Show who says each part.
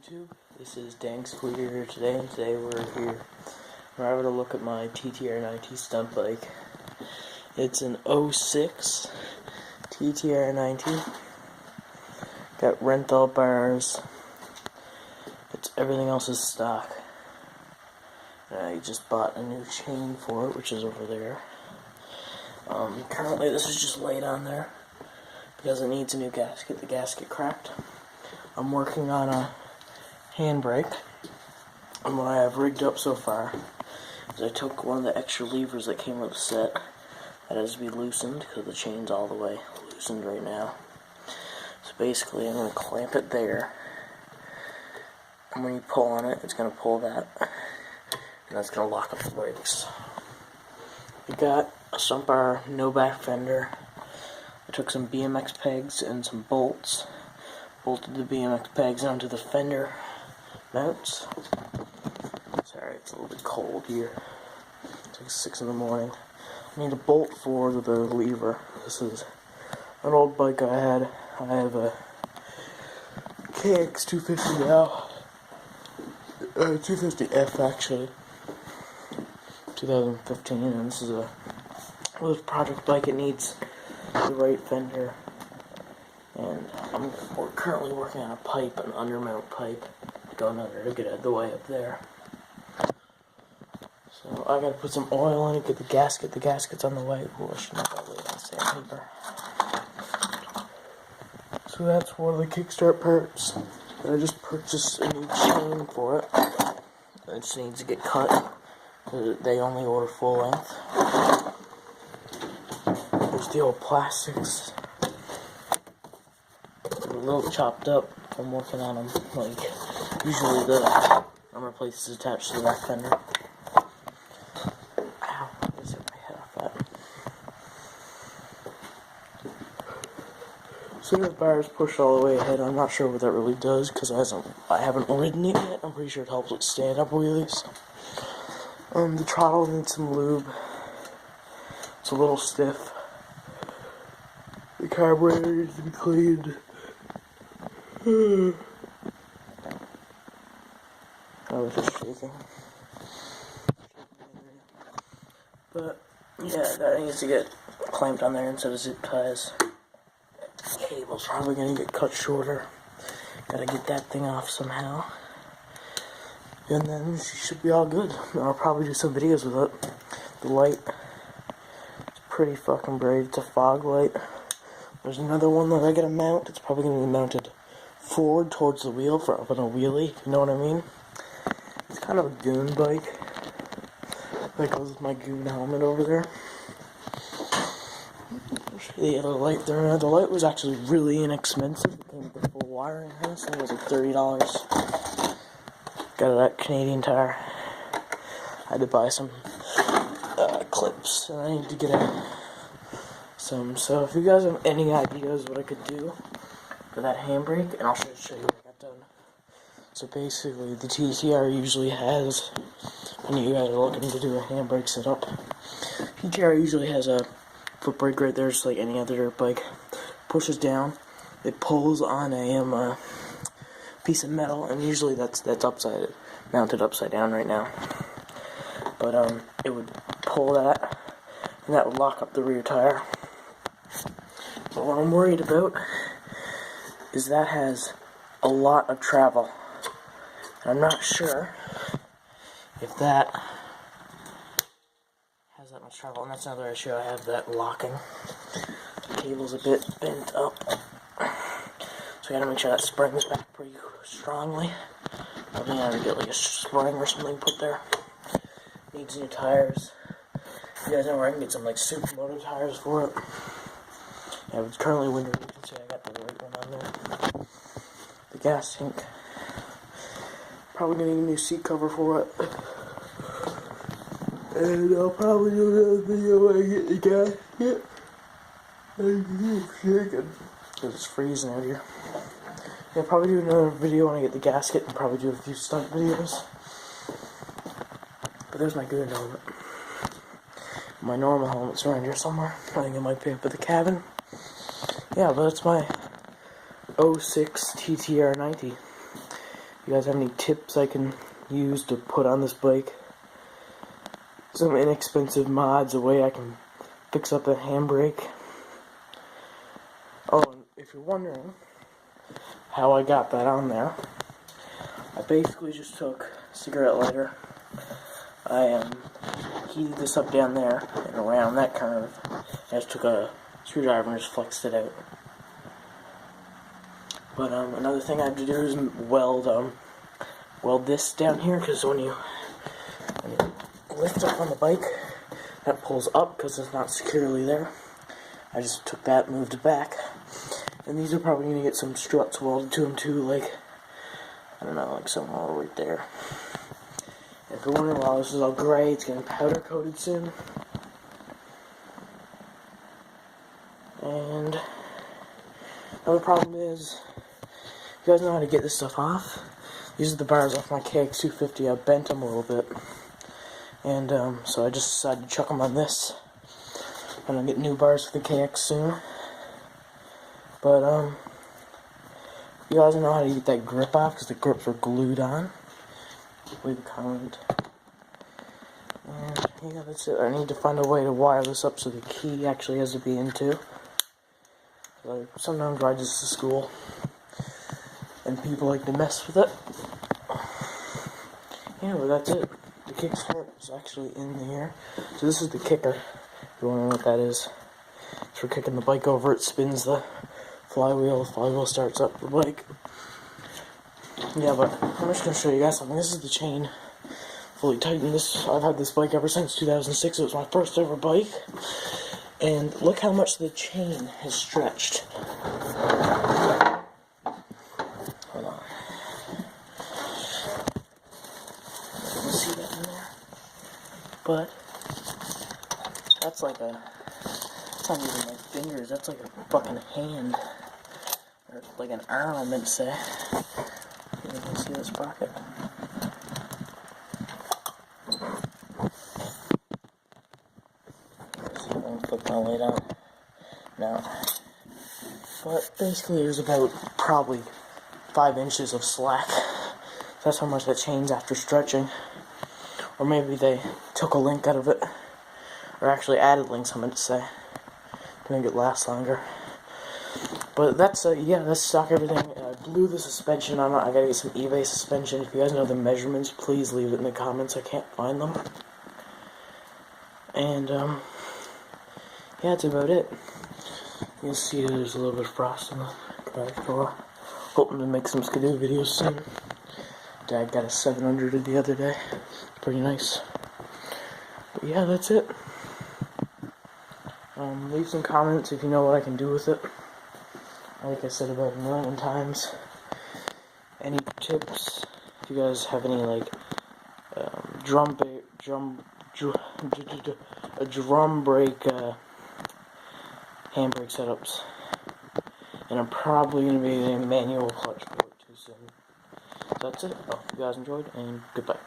Speaker 1: YouTube? This is Dank Squeaker here today, and today we're having a look at my TTR90E Stunt Bike. It's an 06 TTR90. Got rental bars. Everything else is stock. I just bought a new chain for it, which is over there. Currently this is just laid on there because it needs a new gasket. The gasket cracked. I'm working on a handbrake, and what I have rigged up so far is I took one of the extra levers that came with the set that has to be loosened because the chain's all the way loosened right now. So basically I'm going to clamp it there, and when you pull on it, it's going to pull that, and that's going to lock up the brakes. We got a stunt bar, no back fender. I took some BMX pegs and some bolts, bolted the BMX pegs onto the fender mounts. Sorry, it's a little bit cold here. It's like 6 in the morning. I need a bolt for the lever. This is an old bike I had. I have a KX250 now. 250F actually. 2015, and this is a project bike. It needs the right fender, and we're currently working on a pipe, an undermount pipe, going under to get it the way up there. So I gotta put some oil in it, get the gasket. The gasket's on the way. Ooh, I should not have laid on sandpaper. So that's one of the kickstart parts. And I just purchased a new chain for it. It just needs to get cut. They only order full length. There's the old plastics. They're a little chopped up. I'm working on them. Like, usually the armor plate is attached to the back fender. Ow, I just hit my head off that. So the bar is pushed all the way ahead. I'm not sure what that really does because I haven't ridden it yet. I'm pretty sure it helps with stand-up wheelies. The throttle needs some lube. It's a little stiff. The carburetor needs to be cleaned. I was just shaking. But, yeah, that needs to get clamped on there instead of zip ties. The cable's probably gonna get cut shorter. Gotta get that thing off somehow. And then she should be all good. I'll probably do some videos with it. The light, it's pretty fucking bright. It's a fog light. There's another one that I gotta mount. It's probably gonna be mounted forward towards the wheel for up on a wheelie, if you know what I mean. It's kind of a goon bike. That goes with my goon helmet over there. The other light there. The light was actually really inexpensive. It came with the full wiring harness. I think it was like $30. Got it at Canadian Tire. I had to buy some clips, and I need to get some. So if you guys have any ideas what I could do for that handbrake, and I'll show you what I got done. So basically, the TTR usually has, when you guys are looking to do a handbrake setup, TTR usually has a foot brake right there, just like any other dirt bike. Pushes down, it pulls on a piece of metal, and usually that's mounted upside down right now. But it would pull that, and that would lock up the rear tire. But what I'm worried about is that has a lot of travel. And I'm not sure if that has that much travel, and that's another issue. I have that locking. The cable's a bit bent up. So I gotta make sure that springs back pretty strongly. I'm gonna have to get like a spring or something put there. Needs new tires. You guys know where I can get some like Supermoto tires for it. Yeah, it's currently winter. You can see I got the right one on there. The gas tank. Probably gonna need a new seat cover for it. And I'll probably do another video when I get the gasket. I'm shaking because it's freezing out here. Yeah, I'll probably do another video when I get the gasket, and probably do a few stunt videos. But there's my good helmet. My normal helmet's around here somewhere. I think it might be up at the cabin. Yeah, but it's my 06 TTR90. you guys have any tips I can use to put on this bike, some inexpensive mods, a way I can fix up the handbrake. Oh, and if you're wondering how I got that on there, I basically just took a cigarette lighter. I heated this up down there and around that curve. I just took a screwdriver and just flexed it out. But another thing I have to do is weld this down here, because when you lift up on the bike, that pulls up because it's not securely there. I just took that, moved it back, and these are probably going to get some struts welded to them too, like, I don't know, like somewhere right there. If you're wondering why this is all gray, it's getting powder coated soon. And another problem is, you guys know how to get this stuff off. These are the bars off my KX250. I bent them a little bit, and so I just decided to chuck them on this. I'm gonna get new bars for the KX soon. But you guys know how to get that grip off, because the grips are glued on. Leave a comment. And yeah, that's it. I need to find a way to wire this up so the key actually has to be in too. I sometimes ride this to school, and people like to mess with it. Yeah, but that's it. The kickstart is actually in here. So this is the kicker. If you're wondering what that is, it's for kicking the bike over. It spins the flywheel. The flywheel starts up the bike. Yeah, but I'm just going to show you guys something. This is the chain. Fully tightened. I've had this bike ever since 2006. It was my first ever bike. And look how much the chain has stretched. Hold on. You can see that in there. But that's like it's not even like fingers, that's like a fucking hand. Or like an arm, I meant to say. You can see this pocket. Flip my light on now. But basically there's about probably 5 inches of slack. That's how much that chain's after stretching. Or maybe they took a link out of it, or actually added links, I meant to say, to make it last longer. But that's yeah, that's stock everything. I blew the suspension on it. I gotta get some eBay suspension. If you guys know the measurements, please leave it in the comments. I can't find them. And yeah, that's about it. You can see there's a little bit of frost in the garage door. Hoping to make some Skidoo videos soon. Dad got a 700 the other day. Pretty nice. But yeah, that's it. Leave some comments if you know what I can do with it. Like I said about a million times. Any tips? If you guys have any like drum brake handbrake setups. And I'm probably going to be getting a manual clutch for it too soon. So that's it. I hope you guys enjoyed, and goodbye.